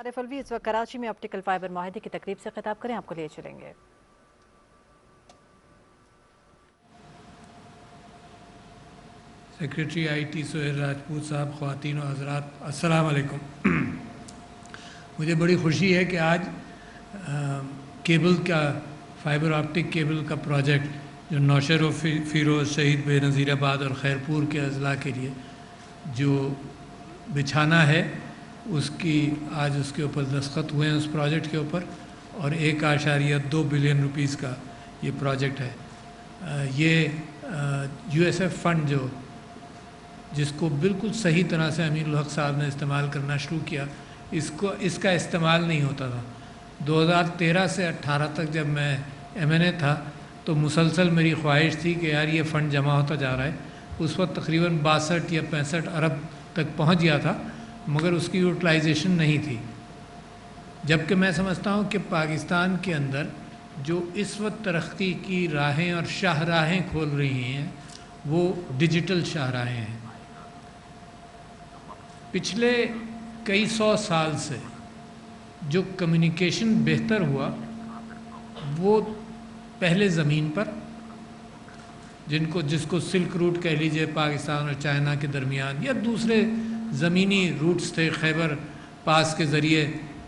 आरिफ अलवी इस वक्त कराची में ऑप्टिकल फाइबर माहिदे की तकरीब से खिताब करें, आपको लिए चलेंगे। सेक्रेटरी आईटी सोहेल राजपूत साहब, ख़वातीन और हज़रात, अस्सलाम वालेकुम। मुझे बड़ी खुशी है कि आज केबल का फाइबर ऑप्टिक केबल का प्रोजेक्ट जो नौशर व फ़िरोज़, शहीद बेनज़ीराबाद और खैरपुर के अज़ला के लिए जो बिछाना है उसकी आज उसके ऊपर दस्तखत हुए हैं उस प्रोजेक्ट के ऊपर, और 1.2 बिलियन रुपीस का ये प्रोजेक्ट है। ये यूएसएफ फंड जो जिसको बिल्कुल सही तरह से अमीरुल हक साहब ने इस्तेमाल करना शुरू किया, इसका इस्तेमाल नहीं होता था। 2013 से 18 तक जब मैं एमएनए था तो मुसलसल मेरी ख्वाहिश थी कि यार ये फ़ंड जमा होता जा रहा है। उस वक्त तकरीबन 62 या 65 अरब तक पहुंच गया था, मगर उसकी यूटिलाइजेशन नहीं थी। जबकि मैं समझता हूं कि पाकिस्तान के अंदर जो इस वक्त तरक्की की राहें और शाहराहें खोल रही हैं वो डिजिटल शाहराहें हैं। पिछले कई सौ साल से जो कम्युनिकेशन बेहतर हुआ वो पहले ज़मीन पर, जिसको सिल्क रूट कह लीजिए, पाकिस्तान और चाइना के दरमियान, या दूसरे ज़मीनी रूट्स थे, खैबर पास के ज़रिए,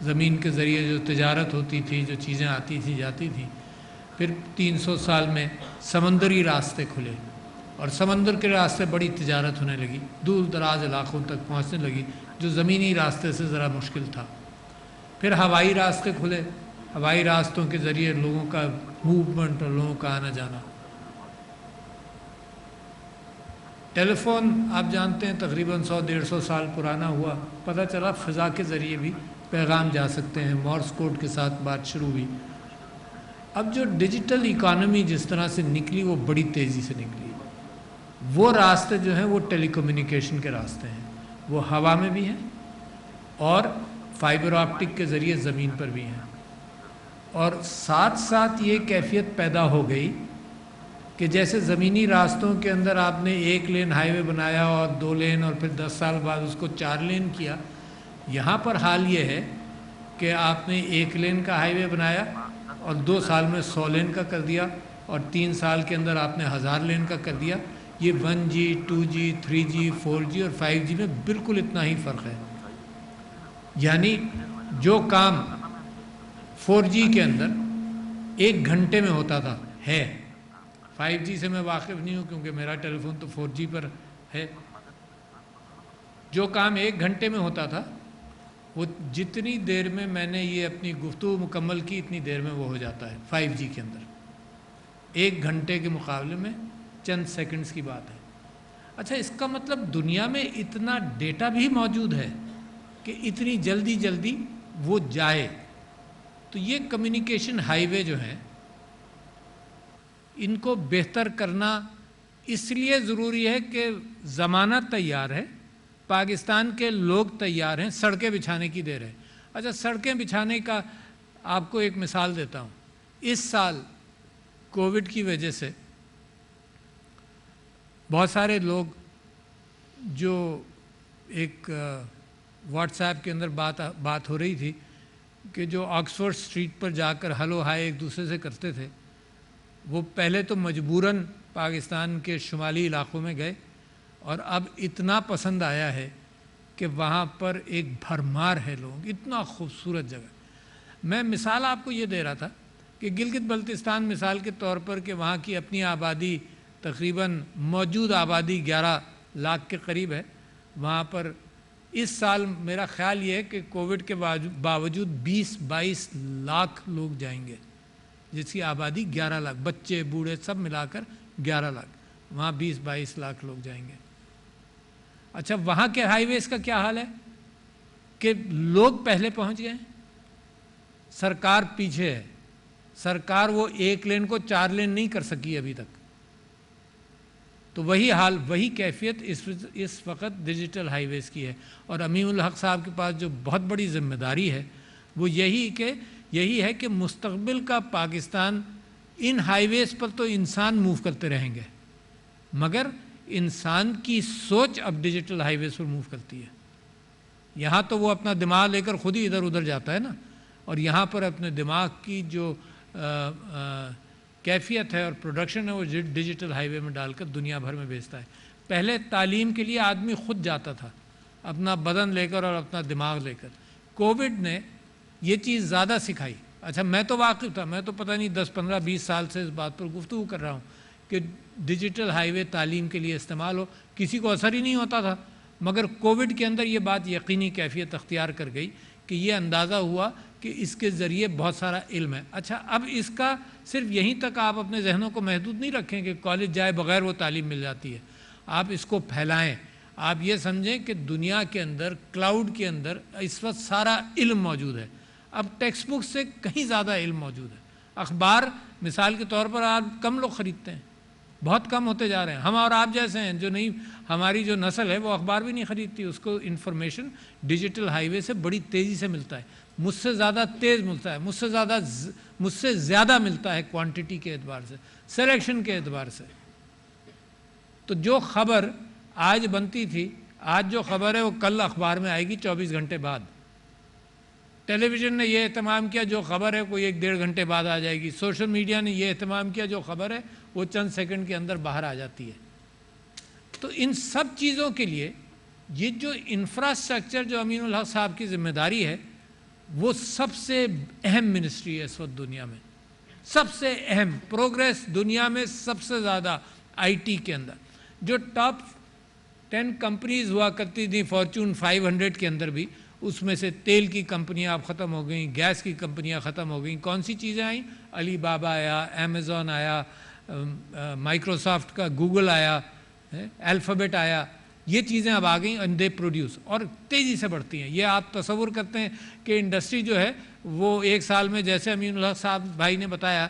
ज़मीन के ज़रिए जो तिजारत होती थी, जो चीज़ें आती थी जाती थी। फिर 300 साल में समंदरी रास्ते खुले और समंदर के रास्ते बड़ी तिजारत होने लगी, दूर दराज इलाक़ों तक पहुँचने लगी जो ज़मीनी रास्ते से ज़रा मुश्किल था। फिर हवाई रास्ते खुले, हवाई रास्तों के ज़रिए लोगों का मूवमेंट और लोगों का आना जाना। टेलीफोन आप जानते हैं तकरीबन 100-150 साल पुराना हुआ, पता चला फ़िज़ा के ज़रिए भी पैगाम जा सकते हैं, मॉर्स कोड के साथ बात शुरू हुई। अब जो डिजिटल इकॉनमी जिस तरह से निकली वो बड़ी तेज़ी से निकली। वो रास्ते जो हैं वो टेलीकम्युनिकेशन के रास्ते हैं, वो हवा में भी हैं और फाइबर ऑप्टिक के ज़रिए ज़मीन पर भी हैं। और साथ साथ ये कैफियत पैदा हो गई कि जैसे ज़मीनी रास्तों के अंदर आपने 1 लेन हाईवे बनाया और 2 लेन और फिर 10 साल बाद उसको 4 लेन किया, यहाँ पर हाल ये है कि आपने 1 लेन का हाईवे बनाया और 2 साल में 100 लेन का कर दिया और 3 साल के अंदर आपने 1000 लेन का कर दिया। ये 1G, 2G, 3G, 4G और 5G में बिल्कुल इतना ही फ़र्क है। यानी जो काम 4G के अंदर 1 घंटे में होता था है, 5G से मैं वाकिफ़ नहीं हूँ क्योंकि मेरा टेलीफोन तो 4G पर है। जो काम 1 घंटे में होता था वो जितनी देर में मैंने ये अपनी गुफ्तगू मुकम्मल की इतनी देर में वो हो जाता है 5G के अंदर। 1 घंटे के मुकाबले में चंद सेकंड्स की बात है। अच्छा, इसका मतलब दुनिया में इतना डेटा भी मौजूद है कि इतनी जल्दी जल्दी वो जाए। तो ये कम्युनिकेशन हाईवे जो हैं इनको बेहतर करना इसलिए ज़रूरी है कि ज़माना तैयार है, पाकिस्तान के लोग तैयार हैं, सड़कें बिछाने की देर है। अच्छा, सड़कें बिछाने का आपको एक मिसाल देता हूँ। इस साल कोविड की वजह से बहुत सारे लोग जो एक व्हाट्सएप के अंदर बात हो रही थी कि जो ऑक्सफोर्ड स्ट्रीट पर जाकर हेलो हाय एक दूसरे से करते थे, वो पहले तो मजबूरन पाकिस्तान के शुमाली इलाक़ों में गए और अब इतना पसंद आया है कि वहाँ पर एक भरमार है लोग, इतना खूबसूरत जगह। मैं मिसाल आपको ये दे रहा था कि गिलगित बल्तिस्तान मिसाल के तौर पर कि वहाँ की अपनी आबादी तकरीबन मौजूद आबादी 11 लाख के करीब है। वहाँ पर इस साल मेरा ख़्याल ये है कि कोविड के बावजूद 20-22 लाख लोग जाएंगे, जिसकी आबादी 11 लाख, बच्चे बूढ़े सब मिलाकर 11 लाख, वहाँ 20-22 लाख लोग जाएंगे। अच्छा, वहाँ के हाईवेज़ का क्या हाल है कि लोग पहले पहुँच गए, सरकार पीछे है। सरकार वो 1 लेन को 4 लेन नहीं कर सकी अभी तक। तो वही हाल, वही कैफियत इस वक्त डिजिटल हाईवेज़ की है। और अमीरुल हक साहब के पास जो बहुत बड़ी ज़िम्मेदारी है वो यही है कि मुस्तक़बिल का पाकिस्तान, इन हाईवेज़ पर तो इंसान मूव करते रहेंगे मगर इंसान की सोच अब डिजिटल हाईवेज़ पर मूव करती है। یہاں تو وہ اپنا دماغ لے کر خود ہی ادھر ادھر جاتا ہے نا، اور یہاں پر اپنے دماغ کی جو کیفیت ہے اور پروڈکشن ہے وہ ڈیجیٹل ہائی وے میں ڈال کر دنیا بھر میں بیچتا ہے۔ پہلے تعلیم کے لیے آدمی خود جاتا تھا اپنا بدن لے کر اور اپنا دماغ لے کر، کووڈ نے یہ چیز زیادہ سکھائی۔ اچھا میں تو واقف تھا، میں تو پتہ نہیں 10 15 20 سال سے اس بات پر گفتگو کر رہا ہوں کہ ڈیجیٹل ہائی وے تعلیم کے لیے استعمال ہو، کسی کو اثر ہی نہیں ہوتا تھا، مگر کووڈ کے اندر یہ بات یقینی کیفیت اختیار کر گئی کہ یہ اندازہ ہوا کہ اس کے ذریعے بہت سارا علم ہے۔ اچھا اب اس کا صرف یہیں تک آپ اپنے ذہنوں کو محدود نہیں رکھیں کہ کالج جائے بغیر وہ تعلیم مل جاتی ہے، آپ اس کو پھیلائیں۔ آپ یہ سمجھیں کہ دنیا کے اندر کلاؤڈ کے اندر اس وقت سارا علم موجود ہے، اب ٹیکسٹ بک سے کہیں زیادہ علم موجود ہے۔ اخبار مثال کے طور پر آپ کم لوگ خریدتے ہیں، بہت کم ہوتے جا رہے ہیں۔ ہم اور آپ جیسے ہیں جو نہیں، ہماری جو نسل ہے وہ اخبار بھی نہیں خریدتی، اس کو انفارمیشن ڈیجیٹل ہائی وے سے بڑی تیزی سے ملتا ہے، مجھ سے زیادہ تیز ملتا ہے، مجھ سے زیادہ ملتا ہے کوانٹٹی کے اعتبار سے، سلیکشن کے اعتبار سے۔ تو جو خبر آج بنتی تھی، آج جو خبر ہے وہ کل اخبار میں آئے گی 24 گھنٹے بعد۔ ٹیلی ویژن نے یہ اہتمام کیا، جو خبر ہے کوئی 1 ڈیڑھ گھنٹے بعد آ جائے گی۔ سوشل میڈیا نے یہ اہتمام کیا، جو خبر ہے وہ چند سیکنڈ کے اندر باہر آ جاتی ہے۔ تو ان سب چیزوں کے لیے یہ جو انفراسٹرکچر جو امین الحق صاحب کی ذمہ داری ہے، وہ سب سے اہم منسٹری ہے اس وقت دنیا میں، سب سے اہم پروگریس دنیا میں سب سے زیادہ آئی ٹی کے اندر۔ جو ٹاپ 10 کمپنیز ہوا کرتی تھیں فارچون 500 کے اندر بھی، اس میں سے تیل کی کمپنیاں اب ختم ہو گئیں، گیس کی کمپنیاں ختم ہو گئیں۔ کون سی چیزیں آئیں؟ علی بابا آیا، امیزون آیا، مائکروسافٹ کا گوگل آیا، الفابیٹ آیا، یہ چیزیں اب آ گئیں اینڈ دے پروڈیوس، اور تیزی سے بڑھتی ہیں۔ یہ آپ تصور کرتے ہیں کہ انڈسٹری جو ہے وہ ایک سال میں، جیسے امین الحق صاحب بھائی نے بتایا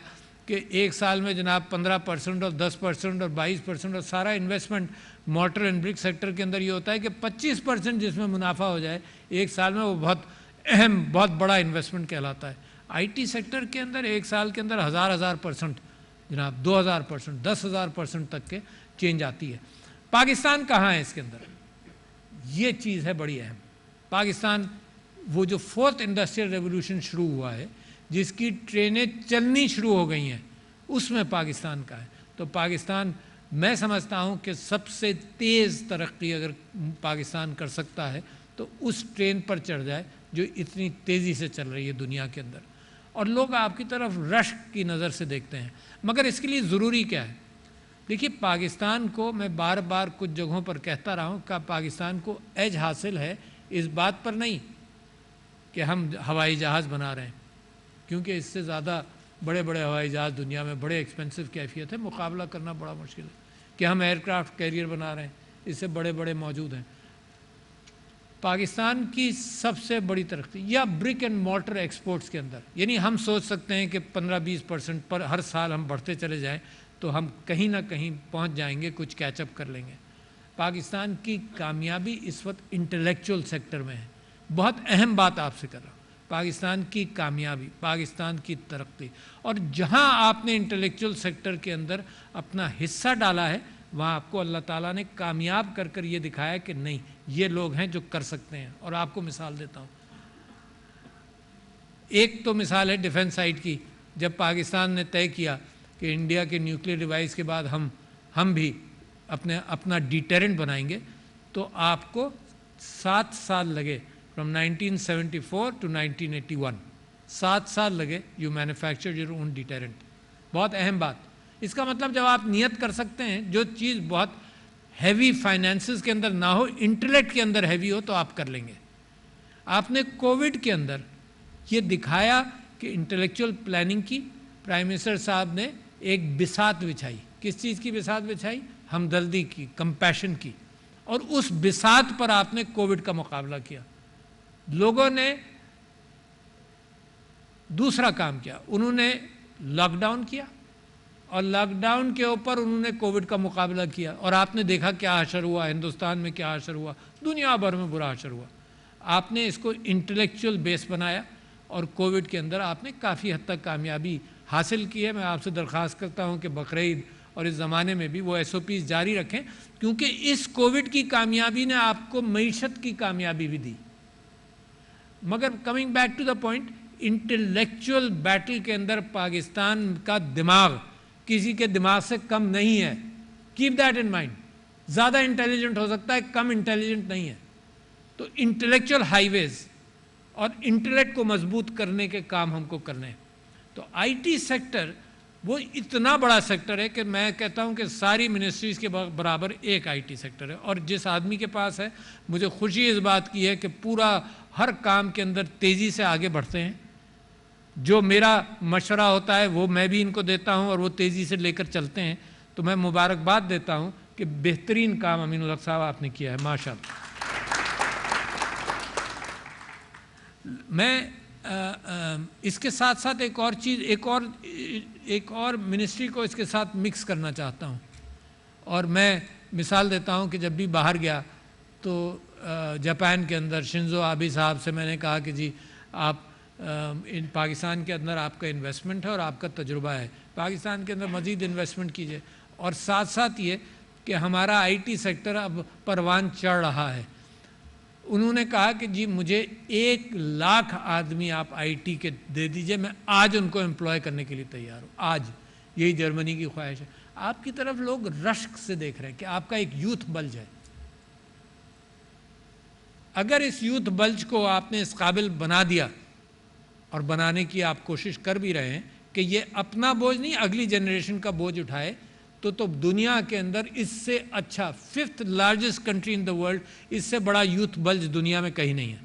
کہ ایک سال میں جناب 15% اور 10% اور 22% اور سارا investment motor and brick sector کے اندر یہ ہوتا ہے کہ 25% جس میں منافع ہو جائے ایک سال میں، وہ بہت اہم بہت بڑا انویسٹمنٹ کہلاتا ہے۔ آئی ٹی سیکٹر کے اندر ایک سال کے اندر 1000% جناب 2000%، 10,000% تک کے چینج آتی ہے۔ پاکستان کہاں ہے اس کے اندر؟ یہ چیز ہے بڑی اہم۔ پاکستان وہ جو 4th انڈسٹریل ریولوشن شروع ہوا ہے، جس کی ٹرینیں چلنی شروع ہو گئی ہیں، اس میں پاکستان کا ہے۔ تو پاکستان، میں سمجھتا ہوں کہ سب سے تیز ترقی اگر پاکستان کر سکتا ہے تو اس ٹرین پر چڑھ جائے جو اتنی تیزی سے چل رہی ہے دنیا کے اندر، اور لوگ آپ کی طرف رشک کی نظر سے دیکھتے ہیں۔ مگر اس کے لیے ضروری کیا ہے؟ دیکھیے پاکستان کو، میں بار بار کچھ جگہوں پر کہتا رہا ہوں کہ پاکستان کو ایج حاصل ہے اس بات پر نہیں کہ ہم ہوائی جہاز بنا رہے ہیں، کیونکہ اس سے زیادہ بڑے بڑے ہوائی جہاز دنیا میں بڑے ایکسپینسو کیفیت ہے، مقابلہ کرنا بڑا مشکل ہے، کہ ہم ایئر کرافٹ کیریئر بنا رہے ہیں، اس سے بڑے بڑے موجود ہیں۔ پاکستان کی سب سے بڑی ترقی یا برک اینڈ مارٹر ایکسپورٹس کے اندر، یعنی ہم سوچ سکتے ہیں کہ 15-20% پر ہر سال ہم بڑھتے چلے جائیں تو ہم کہیں نہ کہیں پہنچ جائیں گے، کچھ کیچ اپ کر لیں گے۔ پاکستان کی کامیابی اس وقت انٹلیکچول سیکٹر میں ہے۔ بہت اہم بات آپ سے کر رہا ہوں، پاکستان کی کامیابی، پاکستان کی ترقی، اور جہاں آپ نے انٹلیکچول سیکٹر کے اندر اپنا حصہ ڈالا ہے، وہاں آپ کو اللہ تعالیٰ نے کامیاب کر کر یہ دکھایا کہ نہیں، یہ لوگ ہیں جو کر سکتے ہیں۔ اور آپ کو مثال دیتا ہوں، ایک تو مثال ہے ڈیفنس سائٹ کی، جب پاکستان نے طے کیا کہ انڈیا کے نیوکلیر ڈیوائس کے بعد ہم بھی اپنا ڈیٹرنٹ بنائیں گے، تو آپ کو 7 سال لگے، فرام 1974 ٹو 1981، 7 سال لگے you manufacture your own deterrent. بہت اہم بات۔ اس کا مطلب جب آپ نیت کر سکتے ہیں، جو چیز بہت ہیوی فائنینسز کے اندر نہ ہو، انٹلیکٹ کے اندر ہیوی ہو، تو آپ کر لیں گے۔ آپ نے کووڈ کے اندر یہ دکھایا کہ انٹلیکچول پلاننگ کی، پرائم منسٹر صاحب نے ایک بساط بچھائی۔ کس چیز کی بساط بچھائی؟ ہمدردی کی، کمپیشن کی، اور اس بساط پر آپ نے کووڈ کا مقابلہ کیا۔ لوگوں نے دوسرا کام کیا، انہوں نے لاک ڈاؤن کیا، اور لاک ڈاؤن کے اوپر انہوں نے کووڈ کا مقابلہ کیا، اور آپ نے دیکھا کیا حشر ہوا، ہندوستان میں کیا حشر ہوا، دنیا بھر میں برا حشر ہوا۔ آپ نے اس کو انٹلیکچول بیس بنایا، اور کووڈ کے اندر آپ نے کافی حد تک کامیابی حاصل کی ہے۔ میں آپ سے درخواست کرتا ہوں کہ بقرعید اور اس زمانے میں بھی وہ SOPs جاری رکھیں، کیونکہ اس کووڈ کی کامیابی نے آپ کو معیشت کی کامیابی بھی دی۔ मगर coming back to the point, intellectual battle के अंदर पाकिस्तान का दिमाग किसी के दिमाग से कम नहीं है. Keep that in mind. ज़्यादा इंटेलिजेंट हो सकता है, कम इंटेलिजेंट नहीं है. तो इंटेलेक्चुअल हाईवेज और इंटेलेक्ट को मजबूत करने के काम हमको करने हैं. तो आईटी सेक्टर वो इतना बड़ा सेक्टर है कि मैं कहता हूं कि सारी मिनिस्ट्रीज़ के बराबर एक आईटी सेक्टर है. और जिस आदमी के पास है, मुझे खुशी इस बात की है कि पूरा हर काम के अंदर तेज़ी से आगे बढ़ते हैं. जो मेरा मशवरा होता है वो मैं भी इनको देता हूं और वो तेज़ी से लेकर चलते हैं. तो मैं मुबारकबाद देता हूं कि बेहतरीन काम अमीनुल हक साहब आपने किया है, माशाअल्लाह. मैं इसके साथ साथ एक और चीज़, एक और मिनिस्ट्री को इसके साथ मिक्स करना चाहता हूँ. और मैं मिसाल देता हूँ कि जब भी बाहर गया तो जापान के अंदर शिंजो आबे साहब से मैंने कहा कि जी आप इन पाकिस्तान के अंदर आपका इन्वेस्टमेंट है और आपका तजुर्बा है, पाकिस्तान के अंदर मज़ीद इन्वेस्टमेंट कीजिए. और साथ साथ ये कि हमारा आईटी सेक्टर अब परवान चढ़ रहा है. उन्होंने कहा कि जी मुझे 1 लाख आदमी आप आईटी के दे दीजिए, मैं आज उनको एम्प्लॉय करने के लिए तैयार हूँ. आज यही जर्मनी की ख्वाहिश है. आपकी तरफ लोग रश्क से देख रहे हैं कि आपका एक यूथ बल्ज है. अगर इस यूथ बल्ज को आपने इस काबिल बना दिया, और बनाने की आप कोशिश कर भी रहे हैं कि ये अपना बोझ नहीं अगली जनरेशन का बोझ उठाए, तो दुनिया के अंदर इससे अच्छा 5th largest country in the world, इससे बड़ा यूथ बल्ज दुनिया में कहीं नहीं है.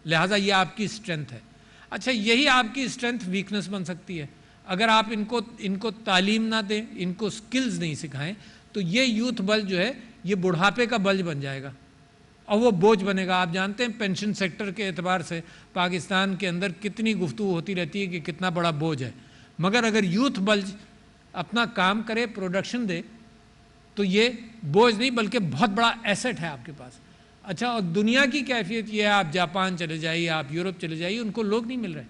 लिहाजा ये आपकी स्ट्रेंथ है. अच्छा, यही आपकी स्ट्रेंथ वीकनेस बन सकती है. अगर आप इनको तालीम ना दें, इनको स्किल्स नहीं सिखाएं, तो ये यूथ बल्ज जो है ये बुढ़ापे का बल्ज बन जाएगा और वो बोझ बनेगा. आप जानते हैं पेंशन सेक्टर के एतबार से पाकिस्तान के अंदर कितनी गुफ्तगू होती रहती है कि कितना बड़ा बोझ है. मगर अगर यूथ बल्ज अपना काम करे, प्रोडक्शन दे, तो ये बोझ नहीं बल्कि बहुत बड़ा एसेट है आपके पास. अच्छा, और दुनिया की कैफियत ये है, आप जापान चले जाइए, आप यूरोप चले जाइए, उनको लोग नहीं मिल रहे.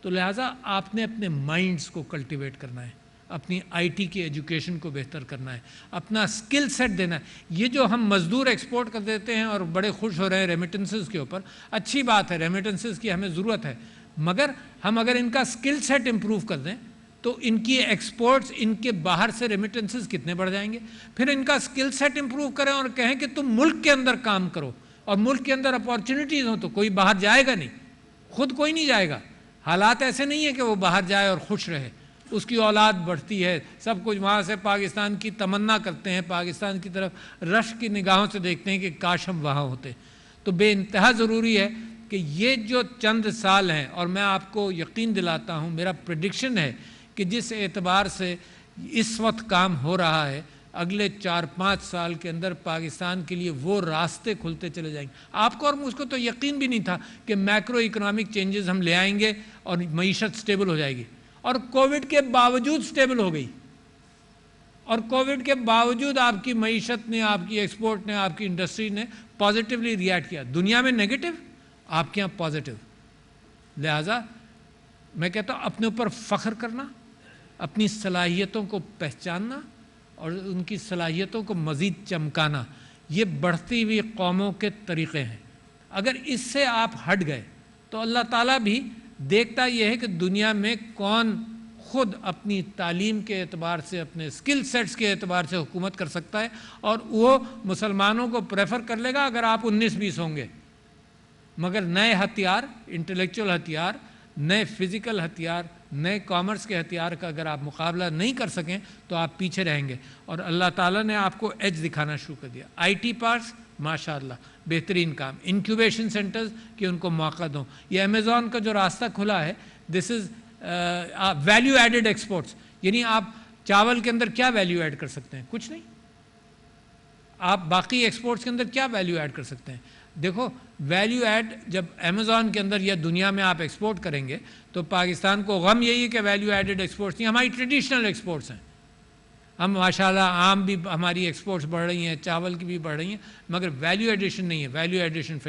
तो लिहाजा आपने अपने माइंड्स को कल्टीवेट करना है, अपनी आईटी की एजुकेशन को बेहतर करना है, अपना स्किल सेट देना है. ये जो हम मज़दूर एक्सपोर्ट कर देते हैं और बड़े खुश हो रहे हैं रेमिटेंसेस के ऊपर, अच्छी बात है, रेमिटेंसेस की हमें ज़रूरत है. मगर हम अगर इनका स्किल सेट इम्प्रूव कर दें तो इनकी एक्सपोर्ट्स, इनके बाहर से रेमिटेंसेस कितने बढ़ जाएंगे. फिर इनका स्किल सेट इम्प्रूव करें और कहें कि तुम मुल्क के अंदर काम करो और मुल्क के अंदर अपॉर्चुनिटीज़ हो, तो कोई बाहर जाएगा नहीं, खुद कोई नहीं जाएगा. हालात ऐसे नहीं है कि वो बाहर जाए और खुश रहे, उसकी औलाद बढ़ती है, सब कुछ वहाँ से पाकिस्तान की तमन्ना करते हैं, पाकिस्तान की तरफ रश की निगाहों से देखते हैं कि काश हम वहाँ होते. तो बेइंतहा ज़रूरी है कि ये जो चंद साल हैं, और मैं आपको यकीन दिलाता हूँ, मेरा प्रेडिक्शन है कि जिस एतबार से इस वक्त काम हो रहा है, अगले 4-5 साल के अंदर पाकिस्तान के लिए वो रास्ते खुलते चले जाएंगे. आपको और मुझको तो यकीन भी नहीं था कि मैक्रो इकोनॉमिक चेंजेस हम ले आएंगे और मईशत स्टेबल हो जाएगी. और कोविड के बावजूद स्टेबल हो गई, और कोविड के बावजूद आपकी मईशत ने, आपकी एक्सपोर्ट ने, आपकी इंडस्ट्री ने पॉजिटिवली रिएक्ट किया. दुनिया में नेगेटिव, आपके यहाँ पॉजिटिव. लिहाजा मैं कहता हूँ अपने ऊपर फ़ख्र करना, अपनी सलाहियतों को पहचानना और उनकी सलाहियतों को मज़ीद चमकाना, ये बढ़ती हुई कौमों के तरीक़े हैं. अगर इससे आप हट गए तो अल्लाह ताला भी देखता ये है कि दुनिया में कौन ख़ुद अपनी तालीम के एतबार से, अपने स्किल सेट्स के एतबार से हुकूमत कर सकता है, और वो मुसलमानों को प्रेफर कर लेगा अगर आप 19-20 होंगे. मगर नए हथियार, इंटेलेक्चुअल हथियार, नए फिज़िकल हथियार, नए कॉमर्स के हथियार का अगर आप मुकाबला नहीं कर सकें तो आप पीछे रहेंगे. और अल्लाह ताला ने आपको एज दिखाना शुरू कर दिया. आईटी पार्क्स माशाअल्लाह बेहतरीन काम, इंक्यूबेशन सेंटर्स कि उनको मौका दो. ये अमेज़ॉन का जो रास्ता खुला है, this is value added exports. यानी आप चावल के अंदर क्या वैल्यू ऐड कर सकते हैं? कुछ नहीं. आप बाकी एक्सपोर्ट्स के अंदर क्या वैल्यू ऐड कर सकते हैं? देखो, वैल्यू ऐड जब अमेज़ॉन के अंदर या दुनिया में आप एक्सपोर्ट करेंगे तो पाकिस्तान को गम यही है कि वैल्यू एडेड एक्सपोर्ट्स नहीं, हमारी ट्रेडिशनल एक्सपोर्ट्स हैं. हम माशाल्लाह आम भी हमारी एक्सपोर्ट्स बढ़ रही हैं, चावल की भी बढ़ रही हैं, मगर वैल्यू एडिशन नहीं है. वैल्यू एडिशन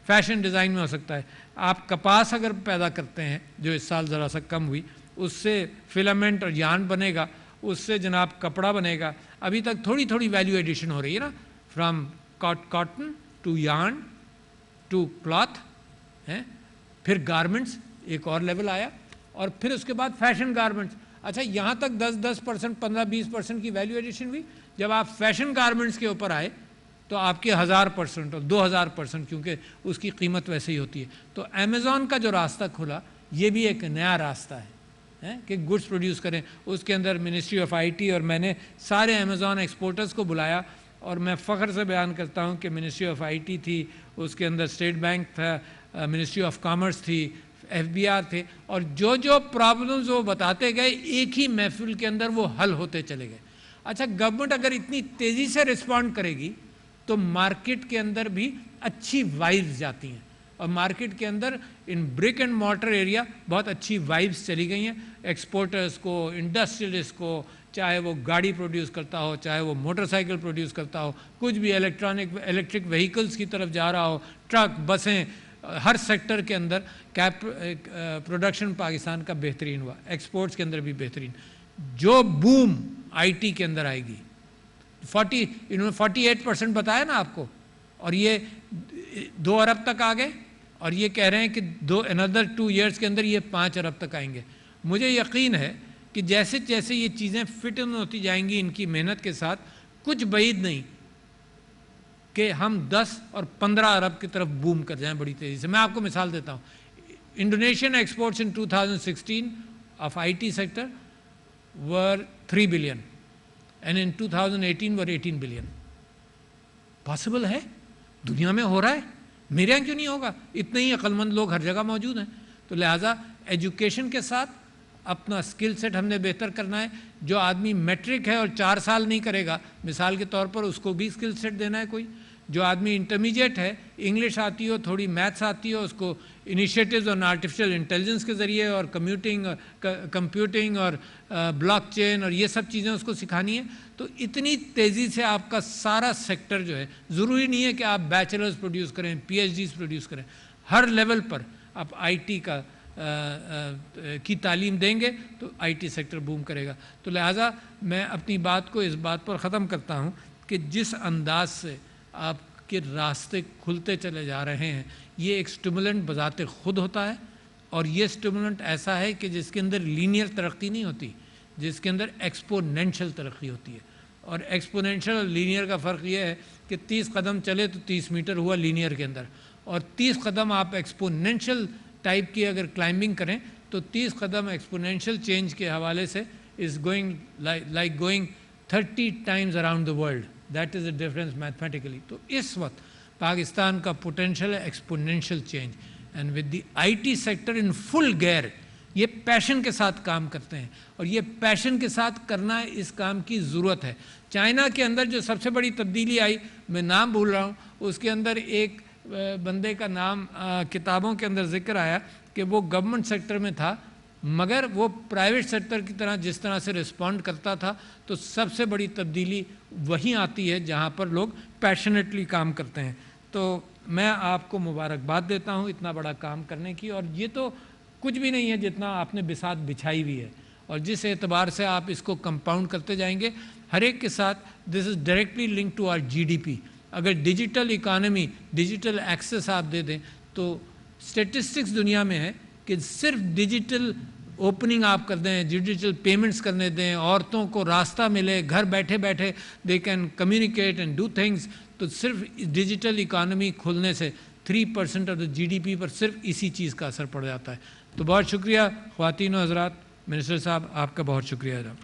फैशन डिज़ाइन में हो सकता है. आप कपास अगर पैदा करते हैं, जो इस साल ज़रा सा कम हुई, उससे फिलामेंट और यार्न बनेगा, उससे जनाब कपड़ा बनेगा. अभी तक थोड़ी थोड़ी वैल्यू एडिशन हो रही है ना, from cotton to yarn to cloth हैं, फिर गारमेंट्स एक और लेवल आया, और फिर उसके बाद फैशन गारमेंट्स। अच्छा, यहाँ तक 10% 15-20% की वैल्यू एडिशन हुई। जब आप फैशन गारमेंट्स के ऊपर आए तो आपके 1000% और 2000%, क्योंकि उसकी कीमत वैसे ही होती है। तो अमेज़ॉन का जो रास्ता खुला, ये भी एक नया रास्ता है कि गुड्स प्रोड्यूस करें। उसके अंदर मिनिस्ट्री ऑफ आईटी, और मैंने सारे अमेज़ॉन एक्सपोर्टर्स को बुलाया, और मैं फ़ख्र से बयान करता हूँ कि मिनिस्ट्री ऑफ आईटी थी, उसके अंदर स्टेट बैंक था, मिनिस्ट्री ऑफ कॉमर्स थी, एफबीआर थे, और जो जो प्रॉब्लम्स वो बताते गए एक ही महफिल के अंदर वो हल होते चले गए। अच्छा, गवर्नमेंट अगर इतनी तेज़ी से रिस्पॉन्ड करेगी तो मार्केट के अंदर भी अच्छी वाइब्स जाती हैं, और मार्केट के अंदर इन ब्रिक एंड मॉर्टर एरिया बहुत अच्छी वाइब्स चली गई हैं। एक्सपोर्टर्स को, इंडस्ट्रियलिस्ट को, चाहे वो गाड़ी प्रोड्यूस करता हो, चाहे वो मोटरसाइकिल प्रोड्यूस करता हो, कुछ भी इलेक्ट्रिक व्हीकल्स की तरफ जा रहा हो, ट्रक, बसें, हर सेक्टर के अंदर प्रोडक्शन पाकिस्तान का बेहतरीन हुआ, एक्सपोर्ट्स के अंदर भी बेहतरीन। जो बूम आईटी के अंदर आएगी, 48% बताया ना आपको, और ये 2 अरब तक आ गए, और ये कह रहे हैं कि अनदर 2 ईयर्स के अंदर ये 5 अरब तक आएंगे। मुझे यकीन है कि जैसे जैसे ये चीज़ें फिट इन होती जाएंगी इनकी मेहनत के साथ, कुछ بعید नहीं कि हम 10 और 15 अरब की तरफ बूम कर जाएं बड़ी तेज़ी से। मैं आपको मिसाल देता हूँ, Indonesian exports in 2016 of IT sector were 3 billion and in 2018 were 18 billion. Possible है, दुनिया में हो रहा है, मेरे यहाँ क्यों नहीं होगा? इतने ही अक्लमंद लोग हर जगह मौजूद हैं। तो लिहाजा एजुकेशन के साथ अपना स्किल सेट हमने बेहतर करना है। जो आदमी मैट्रिक है और 4 साल नहीं करेगा, मिसाल के तौर पर, उसको भी स्किल सेट देना है कोई। जो आदमी इंटरमीडिएट है, इंग्लिश आती हो, थोड़ी मैथ्स आती हो, उसको इनिशिएटिव्स ऑन आर्टिफिशियल इंटेलिजेंस के ज़रिए और कंप्यूटिंग और ब्लॉकचेन और ये सब चीज़ें उसको सिखानी है। तो इतनी तेज़ी से आपका सारा सेक्टर जो है, ज़रूरी नहीं है कि आप बैचलर्स प्रोड्यूस करें, PhDs प्रोड्यूस करें, हर लेवल पर आप IT की तालीम देंगे तो IT सेक्टर बूम करेगा। तो लिहाजा मैं अपनी बात को इस बात पर ख़त्म करता हूँ कि जिस अंदाज से आपके रास्ते खुलते चले जा रहे हैं, ये एक स्टिमुलेंट बज़ाते ख़ुद होता है, और ये स्टिमुलेंट ऐसा है कि जिसके अंदर लीनियर तरक्की नहीं होती, जिसके अंदर एक्सपोनेंशियल तरक्की होती है। और एक्सपोनेंशियल और लीनियर का फ़र्क ये है कि 30 कदम चले तो 30 मीटर हुआ लीनियर के अंदर, और 30 कदम आप एक्सपोनेंशियल टाइप की अगर क्लाइंबिंग करें तो 30 कदम एक्सपोनेंशियल चेंज के हवाले से is going like going 30 times around the world. That is the difference mathematically. तो इस वक्त पाकिस्तान का पोटेंशियल है exponential change, and with the IT sector in full gear. ये पैशन के साथ काम करते हैं, और ये पैशन के साथ करना, इस काम की ज़रूरत है। चाइना के अंदर जो सबसे बड़ी तब्दीली आई, मैं नाम भूल रहा हूँ, उसके अंदर एक बंदे का नाम किताबों के अंदर ज़िक्र आया कि वो गवर्नमेंट सेक्टर में था, मगर वो प्राइवेट सेक्टर की तरह जिस तरह से रिस्पॉन्ड करता था। तो सबसे बड़ी तब्दीली वहीं आती है जहाँ पर लोग पैशनेटली काम करते हैं। तो मैं आपको मुबारकबाद देता हूँ इतना बड़ा काम करने की, और ये तो कुछ भी नहीं है जितना आपने बिसात बिछाई हुई है, और जिस एतबार से आप इसको कंपाउंड करते जाएंगे हर एक के साथ, this is directly link to our GDP। अगर डिजिटल इकानमी, डिजिटल एक्सेस आप दे दें, तो स्टेटिस्टिक्स दुनिया में है कि सिर्फ डिजिटल ओपनिंग आप कर दें, डिजिटल पेमेंट्स करने दें, औरतों को रास्ता मिले, घर बैठे बैठे they can communicate and do things, तो सिर्फ डिजिटल इकानमी खुलने से 3% ऑफ द GDP पर सिर्फ इसी चीज़ का असर पड़ जाता है। तो बहुत शुक्रिया ख़वातीन और हज़रात, मिनिस्टर साहब आपका बहुत शुक्रिया।